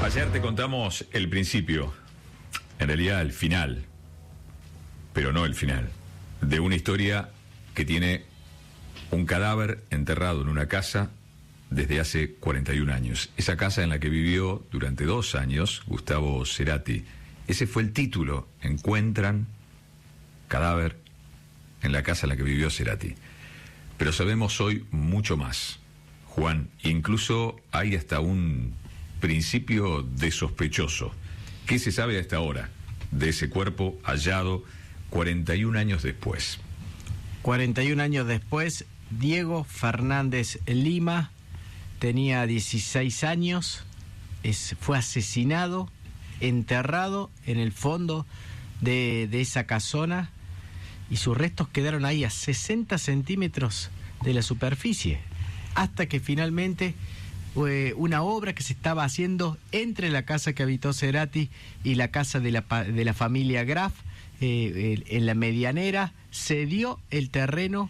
Ayer te contamos el principio, en realidad el final, pero no el final, de una historia que tiene un cadáver enterrado en una casa desde hace 41 años. Esa casa en la que vivió durante 2 años Gustavo Cerati. Ese fue el título, encuentran cadáver en la casa en la que vivió Cerati. Pero sabemos hoy mucho más, Juan, incluso hay hasta un principio de sospechoso. ¿Qué se sabe hasta ahora de ese cuerpo hallado 41 años después? 41 años después, Diego Fernández Lima tenía 16 años, fue asesinado, enterrado en el fondo de esa casona y sus restos quedaron ahí a 60 centímetros de la superficie, hasta que finalmente una obra que se estaba haciendo entre la casa que habitó Cerati y la casa de la familia Graf, en la medianera, cedió el terreno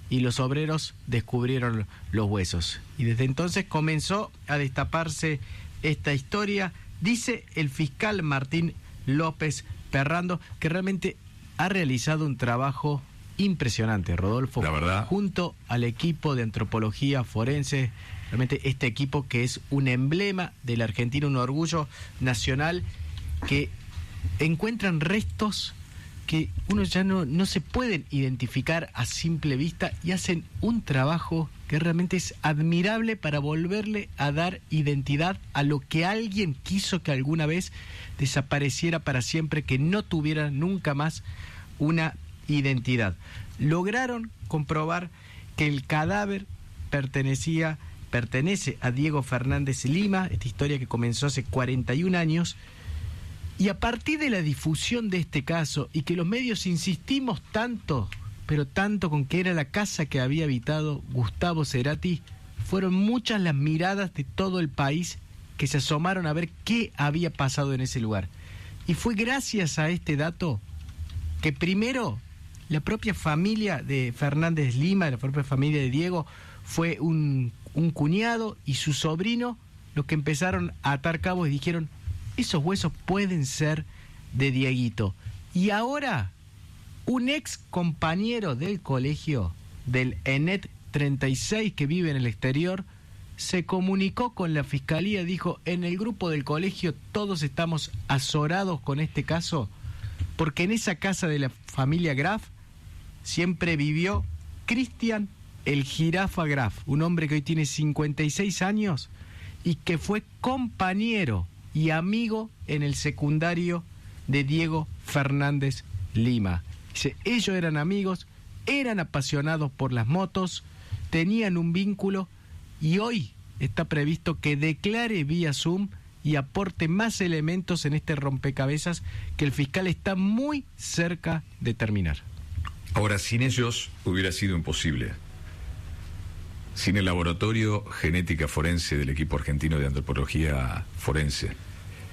y los obreros descubrieron los huesos. Y desde entonces comenzó a destaparse esta historia. Dice el fiscal Martín López Perrando que realmente ha realizado un trabajo impresionante, Rodolfo, la verdad, junto al equipo de antropología forense. Realmente este equipo que es un emblema de la Argentina, un orgullo nacional, que encuentran restos que uno ya no se pueden identificar a simple vista y hacen un trabajo que realmente es admirable para volverle a dar identidad a lo que alguien quiso que alguna vez desapareciera para siempre, que no tuviera nunca más una identidad. Lograron comprobar que el cadáver pertenece a Diego Fernández Lima, esta historia que comenzó hace 41 años, y a partir de la difusión de este caso, y que los medios insistimos tanto, pero tanto con que era la casa que había habitado Gustavo Cerati, fueron muchas las miradas de todo el país que se asomaron a ver qué había pasado en ese lugar. Y fue gracias a este dato que primero la propia familia de Fernández Lima, la propia familia de Diego, fue un cuñado y su sobrino los que empezaron a atar cabos y dijeron: esos huesos pueden ser de Dieguito. Y ahora, un ex compañero del colegio, del ENET 36, que vive en el exterior, se comunicó con la fiscalía, dijo: en el grupo del colegio todos estamos azorados con este caso, porque en esa casa de la familia Graf siempre vivió Cristian el Jirafa Graf, un hombre que hoy tiene 56 años y que fue compañero y amigo en el secundario de Diego Fernández Lima. Dice, ellos eran amigos, eran apasionados por las motos, tenían un vínculo y hoy está previsto que declare vía Zoom y aporte más elementos en este rompecabezas que el fiscal está muy cerca de terminar. Ahora, sin ellos hubiera sido imposible. Sin el laboratorio genética forense del equipo argentino de antropología forense.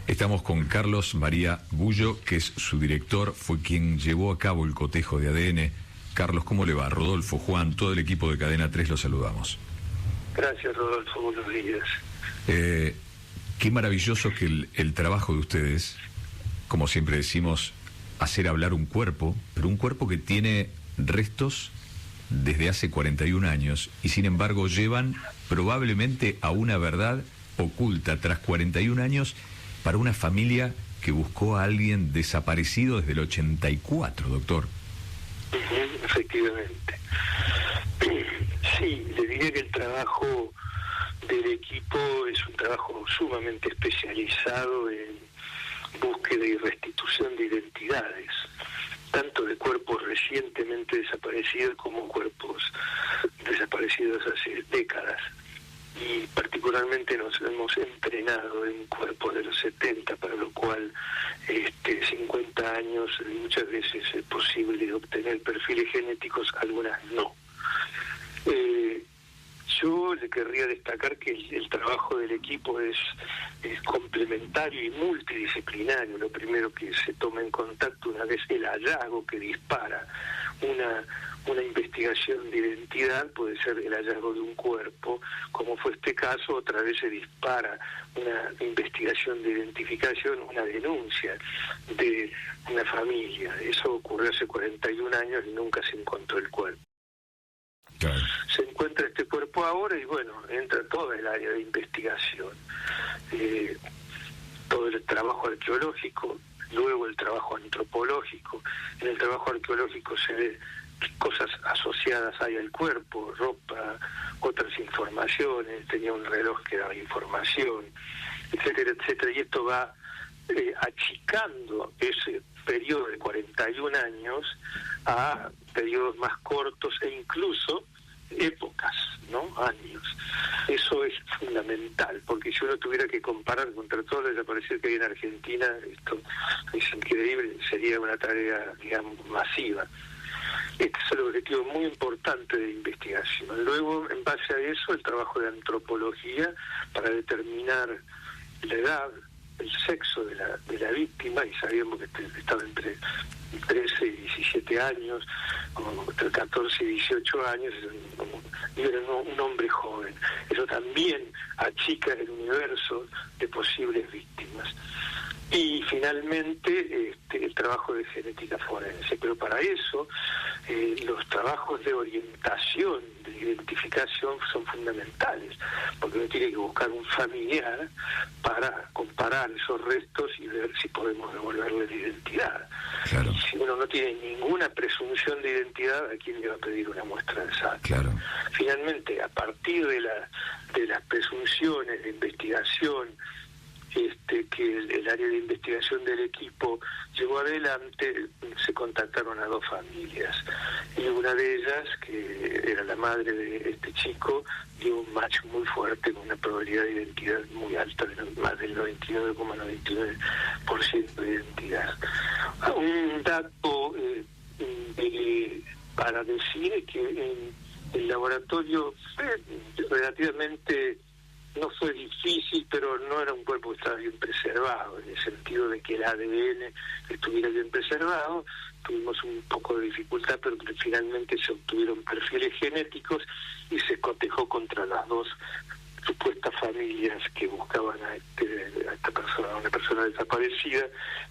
Estamos con Carlos María Bullo, que es su director, fue quien llevó a cabo el cotejo de ADN. Carlos, ¿cómo le va? Rodolfo, Juan, todo el equipo de Cadena 3 los saludamos. Gracias, Rodolfo, buenos días. Qué maravilloso que el trabajo de ustedes, como siempre decimos, hacer hablar un cuerpo, pero un cuerpo que tiene restos desde hace 41 años y sin embargo llevan probablemente a una verdad oculta tras 41 años para una familia que buscó a alguien desaparecido desde el 84, doctor. Efectivamente. Sí, le diría que el trabajo del equipo es un trabajo sumamente especializado en búsqueda y restitución de identidades, tanto de cuerpos recientemente desaparecidos como cuerpos desaparecidos hace décadas. Y particularmente nos hemos entrenado en cuerpos de los 70, para lo cual 50 años muchas veces es posible obtener perfiles genéticos, algunas no. Yo le querría destacar que el trabajo del equipo es complementario y multidisciplinario. Lo primero que se toma en contacto una vez el hallazgo que dispara una investigación de identidad, puede ser el hallazgo de un cuerpo, como fue este caso. Otra vez se dispara una investigación de identificación, una denuncia de una familia. Eso ocurrió hace 41 años y nunca se encontró el cuerpo. Claro. Se encuentra este cuerpo ahora y bueno, entra todo el área de investigación, todo el trabajo arqueológico, luego el trabajo antropológico. En el trabajo arqueológico se ve qué cosas asociadas hay al cuerpo, ropa, otras informaciones, tenía un reloj que daba información, etcétera, etcétera, y esto va achicando ese periodo de 41 años a periodos más cortos e incluso épocas, ¿no? Años. Eso es fundamental, porque si uno tuviera que comparar contra todo lo desaparecido que hay en Argentina, esto es increíble, sería una tarea, digamos, masiva. Este es el objetivo muy importante de investigación. Luego, en base a eso, el trabajo de antropología para determinar la edad, el sexo de la víctima, y sabíamos que estaba entre 13 y 17 años, entre 14 y 18 años, y era un hombre joven. Eso también achica el universo de posibles víctimas. Y finalmente el trabajo de genética forense, pero para eso los trabajos de orientación, de identificación son fundamentales, porque uno tiene que buscar un familiar para comparar esos restos y ver si podemos devolverle la identidad. Claro. Si uno no tiene ninguna presunción de identidad, ¿a quién le va a pedir una muestra de sangre? Claro. Finalmente, a partir de las presunciones de investigación que el área de investigación del equipo llevó adelante, se contactaron a dos familias, y una de ellas, que era la madre de este chico, dio un match muy fuerte con una probabilidad de identidad muy alta, de más del 99,99% de identidad. Un dato para decir que en el laboratorio fue relativamente, no fue difícil, pero no era un cuerpo que estaba bien preservado, en el sentido de que el ADN estuviera bien preservado. Tuvimos un poco de dificultad, pero finalmente se obtuvieron perfiles genéticos y se cotejó contra las dos supuestas familias que buscaban a esta persona, a una persona desaparecida,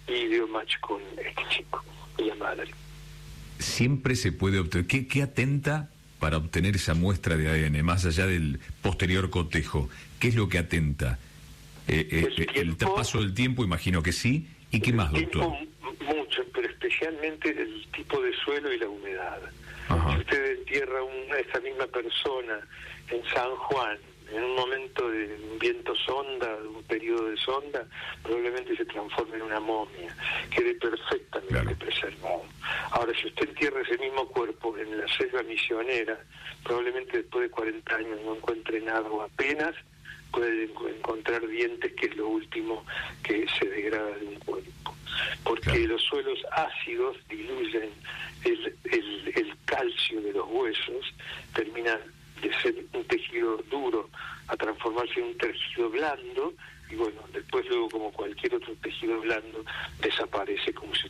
y dio match con este chico y la madre. Siempre se puede obtener. ¿Qué atenta para obtener esa muestra de ADN, más allá del posterior cotejo? ¿Qué es lo que atenta? ¿El paso del tiempo? Imagino que sí. ¿Y qué más, doctor? Mucho, pero especialmente el tipo de suelo y la humedad. Ajá. Si usted entierra esa misma persona en San Juan, en un momento de un viento sonda, de un periodo de sonda, probablemente se transforme en una momia, quede perfectamente preservado. Ahora, si usted entierra ese mismo cuerpo en la selva misionera, probablemente después de 40 años no encuentre nada, o apenas puede encontrar dientes, que es lo último que se degrada de un cuerpo. Porque los suelos ácidos diluyen el calcio de los huesos, terminan de ser un tejido duro a transformarse en un tejido blando, y bueno, después luego, como cualquier otro tejido blando, desaparece como si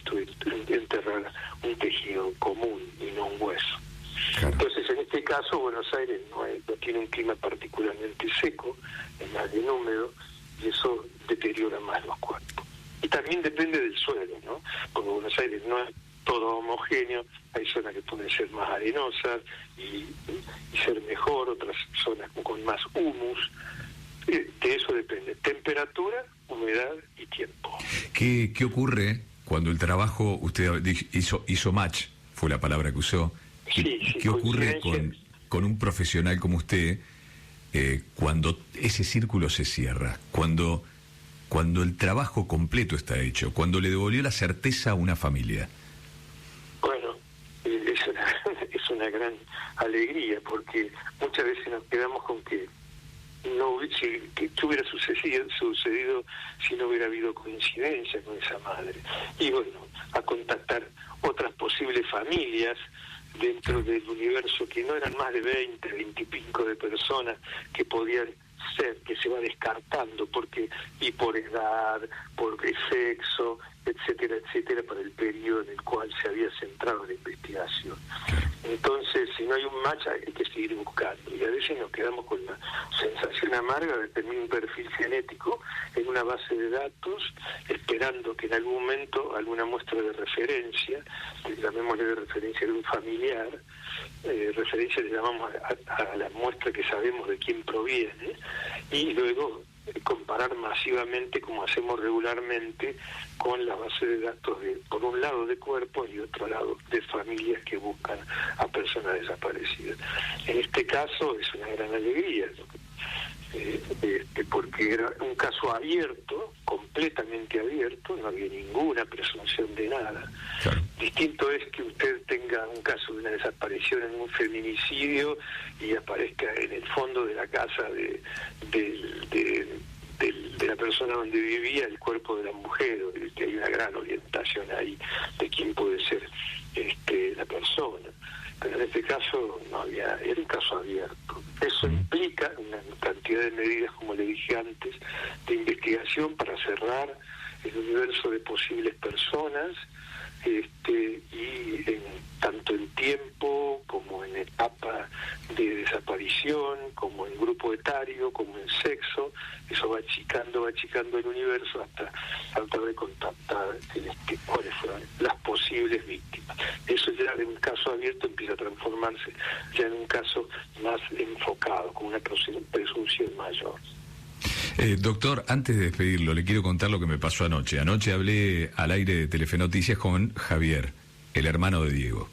enterrara un tejido común y no un hueso. Claro. Entonces, en este caso, Buenos Aires no tiene un clima particularmente seco, es más bien húmedo, y eso deteriora más los cuerpos. Y también depende del suelo, ¿no? Porque Buenos Aires no es todo homogéneo, hay zonas que pueden ser más arenosas y ser mejor, otras zonas con más humus. De eso depende: temperatura, humedad y tiempo. ¿Qué ocurre cuando el trabajo, usted hizo match, fue la palabra que usó? ¿Qué ocurre con un profesional como usted cuando ese círculo se cierra? Cuando el trabajo completo está hecho, cuando le devolvió la certeza a una familia. Bueno, es una gran alegría, porque muchas veces nos quedamos con que ¿qué hubiera sucedido si no hubiera habido coincidencia con esa madre? Y bueno, a contactar otras posibles familias dentro del universo, que no eran más de 20, 20 y pico de personas que podían ser, que se va descartando, porque y por edad, por sexo, etcétera, etcétera, para el periodo en el cual se había centrado la investigación. Entonces, si no hay un match, hay que seguir buscando, y a veces nos quedamos con la sensación amarga de tener un perfil genético en una base de datos, esperando que en algún momento alguna muestra de referencia, llamémosle de referencia de un familiar, referencia le llamamos a la muestra que sabemos de quién proviene, y luego comparar masivamente, como hacemos regularmente, con la base de datos de, por un lado, de cuerpos y otro lado de familias que buscan a personas desaparecidas. En este caso es una gran alegría, porque era un caso abierto, completamente abierto, no había ninguna presunción de nada. Claro. Distinto es que usted tenga un caso de una desaparición en un feminicidio y aparezca en el fondo de la casa de la persona donde vivía el cuerpo de la mujer, o que hay una gran orientación ahí de quién puede ser la persona. Pero en este caso no había, era un caso abierto. Eso implica una cantidad de medidas, como le dije antes, de investigación para cerrar el universo de posibles personas, y tanto en tiempo como en etapa de desaparición, como en grupo etario, como en sexo. Eso va achicando el universo hasta tratar de contactar cuáles fueron las posibles víctimas. Eso ya de un caso abierto empieza a transformarse ya en un caso más enfocado, con una presunción mayor. Doctor, antes de despedirlo, le quiero contar lo que me pasó anoche. Anoche hablé al aire de Telefe Noticias con Javier, el hermano de Diego.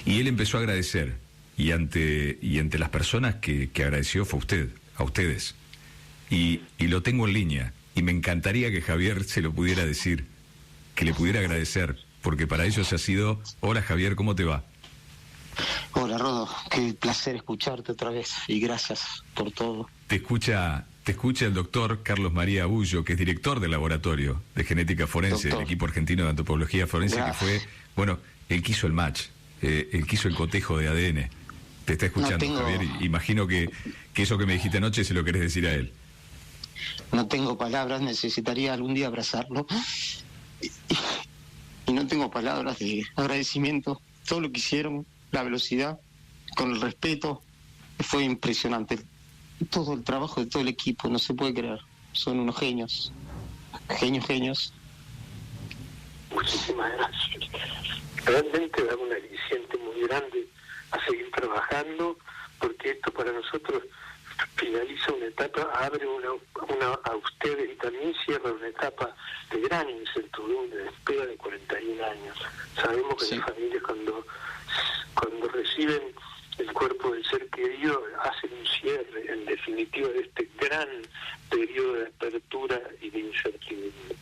Y él empezó a agradecer. Y ante las personas que agradeció fue a ustedes. Y lo tengo en línea. Y me encantaría que Javier se lo pudiera decir, que le pudiera agradecer, porque para ellos ha sido... Hola Javier, ¿cómo te va? Hola Rodo, qué placer escucharte otra vez y gracias por todo. Te escucha el doctor Carlos María Abullo, que es director del Laboratorio de Genética Forense, del equipo argentino de antropología forense, gracias. Que fue, bueno, él quiso el match, él quiso el cotejo de ADN. Te está escuchando, Javier, y imagino que eso que me dijiste anoche se lo querés decir a él. No tengo palabras, necesitaría algún día abrazarlo. Y no tengo palabras de agradecimiento. Todo lo que hicieron, la velocidad, con el respeto, fue impresionante. Todo el trabajo de todo el equipo, no se puede creer. Son unos genios. Genios. Muchísimas gracias. Realmente da un aliciente muy grande a seguir trabajando, porque esto para nosotros finaliza una etapa, abre una a ustedes y también cierra una etapa de gran incertidumbre, de espera de 41 años. Sabemos que las familias cuando reciben el cuerpo del ser querido hacen un cierre, en definitiva, de este gran periodo de apertura y de incertidumbre.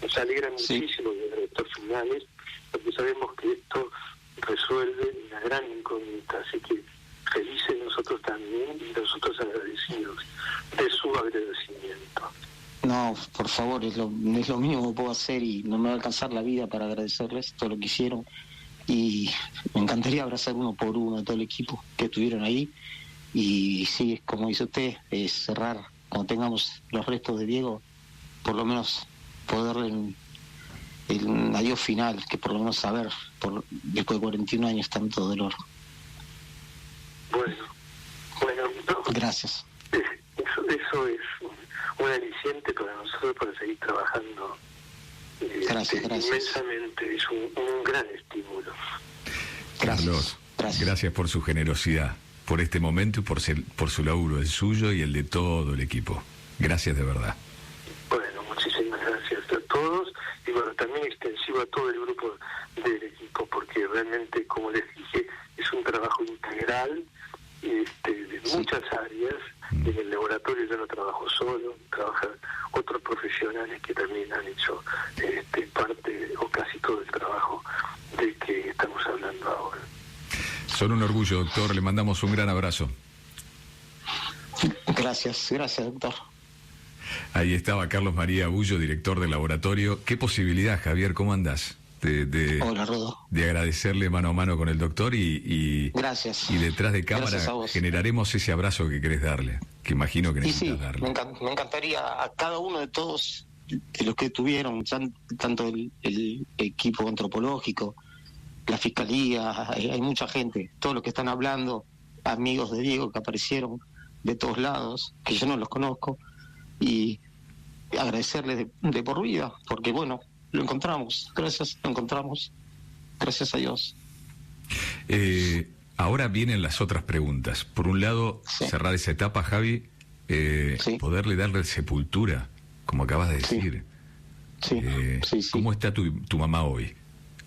Nos alegra muchísimo de estos finales, porque sabemos que esto resuelve una gran incógnita, así que felices nosotros también y nosotros agradecidos de su agradecimiento. No, por favor, es lo mínimo que puedo hacer y no me va a alcanzar la vida para agradecerles todo lo que hicieron. Y me encantaría abrazar uno por uno a todo el equipo que estuvieron ahí. Y sí, como dice usted, es cerrar, cuando tengamos los restos de Diego, por lo menos poderle el adiós final, que por lo menos saber, después de 41 años, tanto dolor. Bueno, no, gracias. Eso es un aliciente para nosotros para seguir trabajando. Gracias. Inmensamente, es un gran estímulo. Carlos, gracias por su generosidad, por este momento y por su laburo, el suyo y el de todo el equipo. Gracias de verdad. Bueno, muchísimas gracias a todos y bueno, también extensivo a todo el grupo del equipo, porque realmente, como les dije, es un trabajo integral de muchas áreas. En el laboratorio yo no trabajo solo, trabajan otros profesionales que también han hecho parte o casi todo el trabajo del que estamos hablando ahora. Son un orgullo, doctor, le mandamos un gran abrazo. Gracias, doctor. Ahí estaba Carlos María Abullo, director del laboratorio. ¿Qué posibilidad, Javier? ¿Cómo andás? Hola, Rodo. de agradecerle mano a mano con el doctor y Gracias. y detrás de cámara Gracias a vos. generaremos ese abrazo que querés darle, que imagino que Y sí, necesitas darle. me encantaría a cada uno de todos, de los que tuvieron, tanto el equipo antropológico, la fiscalía, hay mucha gente, todos los que están hablando, amigos de Diego que aparecieron de todos lados, que yo no los conozco, y agradecerles de por vida, porque bueno, lo encontramos, lo encontramos, gracias a Dios. Ahora vienen las otras preguntas. Por un lado, Sí. cerrar esa etapa, Javi, Sí. poderle darle sepultura, como acabas de Sí. decir. Sí, sí. ¿Cómo está tu mamá hoy?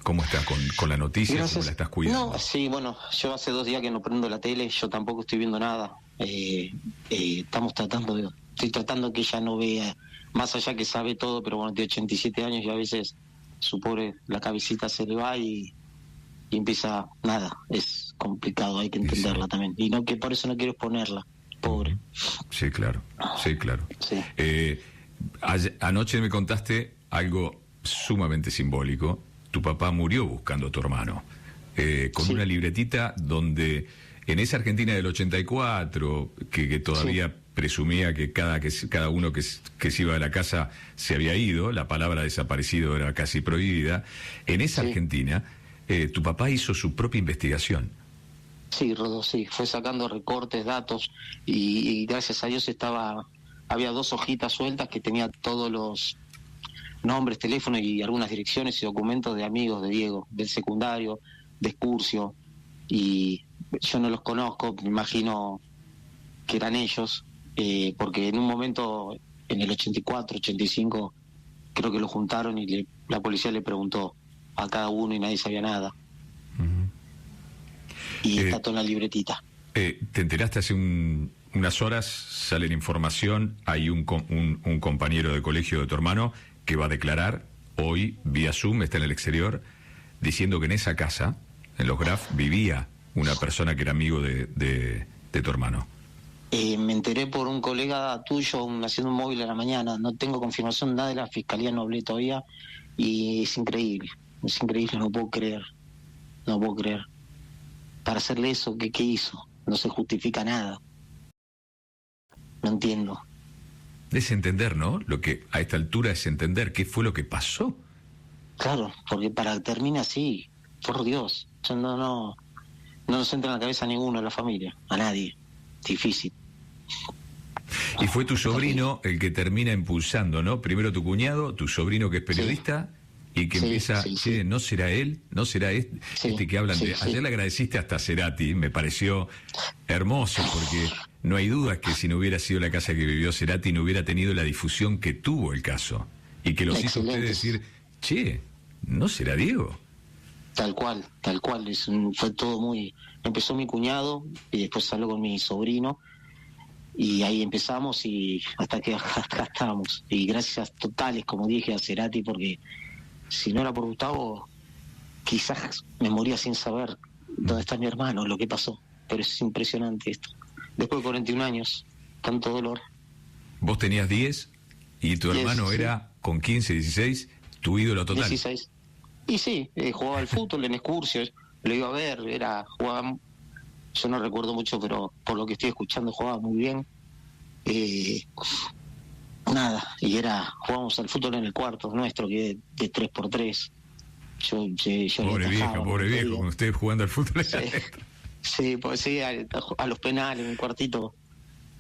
¿Cómo está con la noticia? ¿Cómo Gracias. la estás cuidando? No, sí, bueno, yo hace 2 días que no prendo la tele, yo tampoco estoy viendo nada. Estoy tratando que ella no vea, más allá que sabe todo, pero bueno, tiene 87 años y a veces su pobre, la cabecita se le va y empieza, nada, es complicado, hay que entenderla también. Y no, que por eso no quiero exponerla, pobre. Sí, claro. Sí, claro. Sí. Anoche me contaste algo sumamente simbólico. Tu papá murió buscando a tu hermano, con Sí. una libretita donde en esa Argentina del 84, que todavía presumía que cada uno que se iba de la casa se había ido, la palabra desaparecido era casi prohibida, en esa Sí. Argentina tu papá hizo su propia investigación. Sí, Rodo, sí, fue sacando recortes, datos y gracias a Dios había 2 hojitas sueltas que tenía todos los nombres, teléfonos y algunas direcciones y documentos de amigos de Diego, del secundario, de Excursio, y yo no los conozco, me imagino que eran ellos, porque en un momento, en el 84, 85, creo que lo juntaron y la policía le preguntó a cada uno y nadie sabía nada. Y está todo en la libretita. Te enteraste hace unas horas, sale la información, hay un compañero de colegio de tu hermano que va a declarar hoy, vía Zoom, está en el exterior, diciendo que en esa casa, en los Graf, vivía una persona que era amigo de tu hermano. Me enteré por un colega tuyo haciendo un móvil a la mañana, no tengo confirmación, nada de la fiscalía, no hablé todavía, y es increíble, no puedo creer. Para hacerle eso, ¿qué hizo? No se justifica nada. No entiendo. Es entender, ¿no? Lo que a esta altura es entender qué fue lo que pasó. Claro, porque para que termine así, por Dios, no nos entra en la cabeza a ninguno de la familia, a nadie. Difícil. Y fue tu sobrino el que termina impulsando, ¿no? Primero tu cuñado, tu sobrino que es periodista, y que empieza, che, ¿no será él? ¿No será este que hablan de...? Ayer le agradeciste hasta a Cerati, me pareció hermoso, porque no hay dudas que si no hubiera sido la casa que vivió Cerati, no hubiera tenido la difusión que tuvo el caso, y que los hizo ustedes decir, che, ¿no será Diego? Tal cual, fue todo muy... Empezó mi cuñado y después habló con mi sobrino y ahí empezamos y hasta que acá estamos. Y gracias totales, como dije, a Cerati, porque si no era por Gustavo, quizás me moría sin saber dónde está mi hermano, lo que pasó. Pero es impresionante esto. Después de 41 años, tanto dolor. Vos tenías 10 y tu hermano era, con 15, 16, tu ídolo total. 16. Y sí, jugaba al fútbol en Excursio, lo iba a ver, jugaba, yo no recuerdo mucho, pero por lo que estoy escuchando jugaba muy bien. Jugábamos al fútbol en el cuarto nuestro, que de 3x3. Yo Pobre viejo, con usted jugando al fútbol. Sí, pues sí, a los penales, en el cuartito,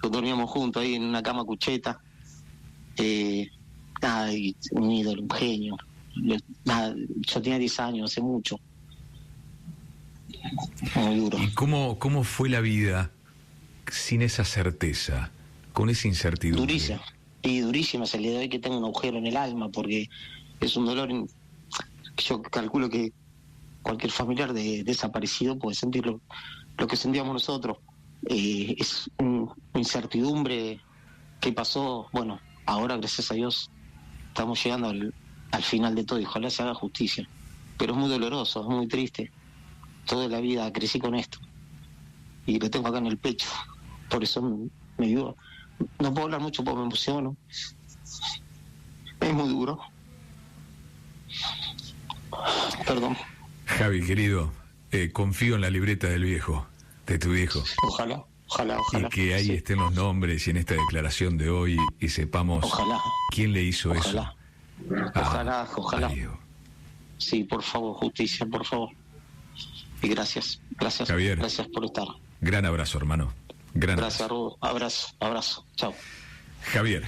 dormíamos juntos ahí en una cama cucheta. Y un ídolo, un genio. Yo tenía 10 años, hace mucho. Muy duro. ¿Y cómo fue la vida sin esa certeza, con esa incertidumbre? Durísima. Y durísima es el día de hoy, que tengo un agujero en el alma, porque es un dolor que yo calculo que cualquier familiar de desaparecido puede sentir lo que sentíamos nosotros. Es una incertidumbre que pasó. Bueno, ahora gracias a Dios estamos llegando al final de todo y ojalá se haga justicia, pero es muy doloroso, es muy triste. Toda la vida crecí con esto y lo tengo acá en el pecho, por eso me ayuda. No puedo hablar mucho porque me emociono, es muy duro. Perdón. Javi, querido, confío en la libreta del viejo, de tu viejo. Ojalá. Y que ahí sí. estén los nombres y en esta declaración de hoy y sepamos Ojalá. quién le hizo Ojalá. eso. Ojalá. A Diego. Sí, por favor, justicia, por favor. Y gracias, Javier. gracias por estar. Gran abrazo, hermano. Gracias, Rudo. Abrazo. Chao. Javier,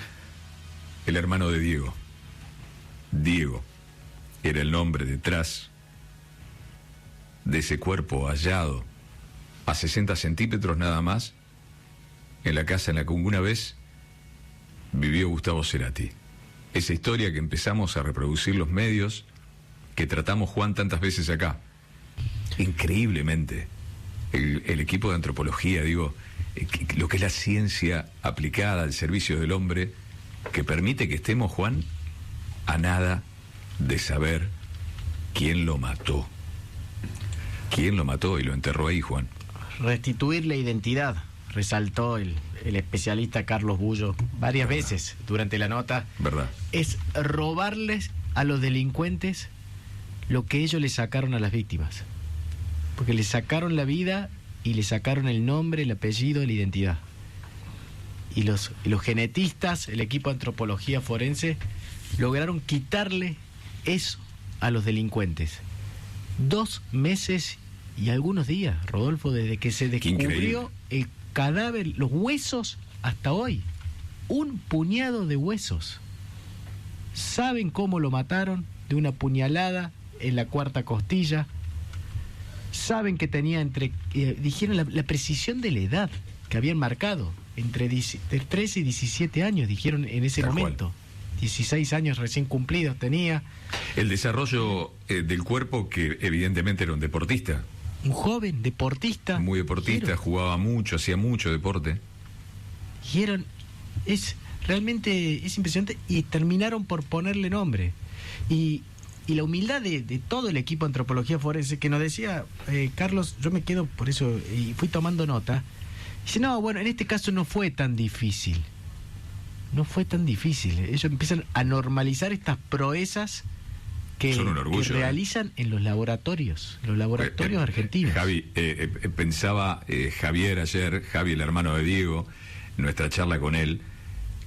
el hermano de Diego. Diego era el nombre detrás de ese cuerpo hallado a 60 centímetros nada más en la casa en la que alguna vez vivió Gustavo Cerati. Esa historia que empezamos a reproducir los medios, que tratamos, Juan, tantas veces acá. Increíblemente, el equipo de antropología, digo, lo que es la ciencia aplicada al servicio del hombre, que permite que estemos, Juan, a nada de saber quién lo mató. ¿Quién lo mató y lo enterró ahí, Juan? Restituir la identidad, resaltó el especialista Carlos Bullo varias veces durante la nota. ¿Verdad? Es robarles a los delincuentes lo que ellos le sacaron a las víctimas. Porque le sacaron la vida y le sacaron el nombre, el apellido, la identidad. Y los genetistas, el equipo de antropología forense, lograron quitarle eso a los delincuentes. 2 meses y algunos días, Rodolfo, desde que se descubrió el cadáver, los huesos, hasta hoy. Un puñado de huesos. ¿Saben cómo lo mataron? De una puñalada en la 4ª costilla. Saben que tenía dijeron la precisión de la edad que habían marcado, entre 13 y 17 años, dijeron en ese momento. 16 años recién cumplidos tenía. El desarrollo del cuerpo, que evidentemente era un deportista. Un joven deportista. Muy deportista, jugaba mucho, hacía mucho deporte. Dijeron, realmente es impresionante, y terminaron por ponerle nombre. Y la humildad de todo el equipo de antropología forense, que nos decía, Carlos, yo me quedo por eso, y fui tomando nota. Dice, no, bueno, en este caso no fue tan difícil. No fue tan difícil. Ellos empiezan a normalizar estas proezas que realizan en los laboratorios argentinos. Javi, pensaba Javier ayer, Javi, el hermano de Diego, en nuestra charla con él,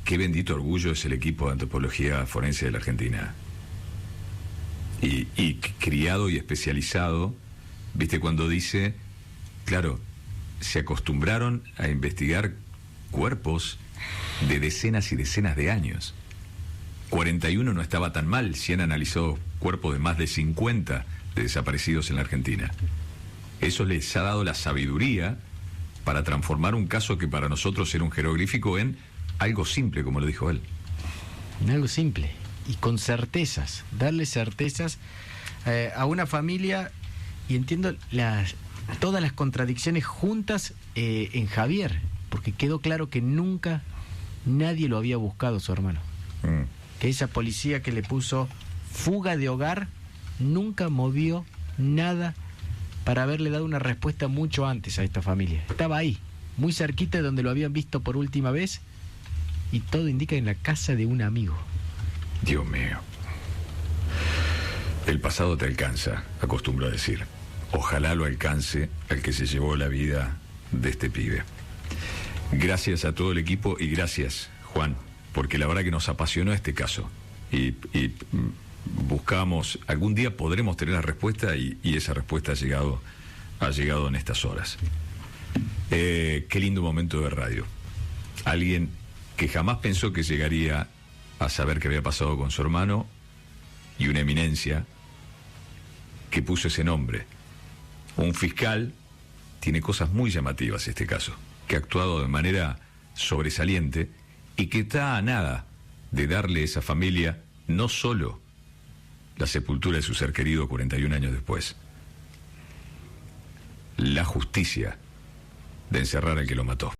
qué bendito orgullo es el equipo de antropología forense de la Argentina. Y criado y especializado, viste, cuando dice, claro, se acostumbraron a investigar cuerpos de decenas y decenas de años. 41 no estaba tan mal si han analizado cuerpos de más de 50 de desaparecidos en la Argentina. Eso les ha dado la sabiduría para transformar un caso que para nosotros era un jeroglífico en algo simple, como lo dijo él. En algo simple y con certezas, darle certezas a una familia. Y entiendo todas las contradicciones juntas en Javier, porque quedó claro que nunca nadie lo había buscado, su hermano. Que esa policía que le puso fuga de hogar nunca movió nada para haberle dado una respuesta mucho antes a esta familia. Estaba ahí, muy cerquita de donde lo habían visto por última vez, y todo indica en la casa de un amigo. Dios mío. El pasado te alcanza, acostumbro a decir. Ojalá lo alcance al que se llevó la vida de este pibe. Gracias a todo el equipo y gracias, Juan, porque la verdad que nos apasionó este caso. Y buscamos, algún día podremos tener la respuesta, y esa respuesta ha llegado en estas horas. Qué lindo momento de radio. Alguien que jamás pensó que llegaría a saber qué había pasado con su hermano, y una eminencia que puso ese nombre. Un fiscal, tiene cosas muy llamativas este caso, que ha actuado de manera sobresaliente y que está a nada de darle a esa familia no solo la sepultura de su ser querido 41 años después, la justicia de encerrar al que lo mató.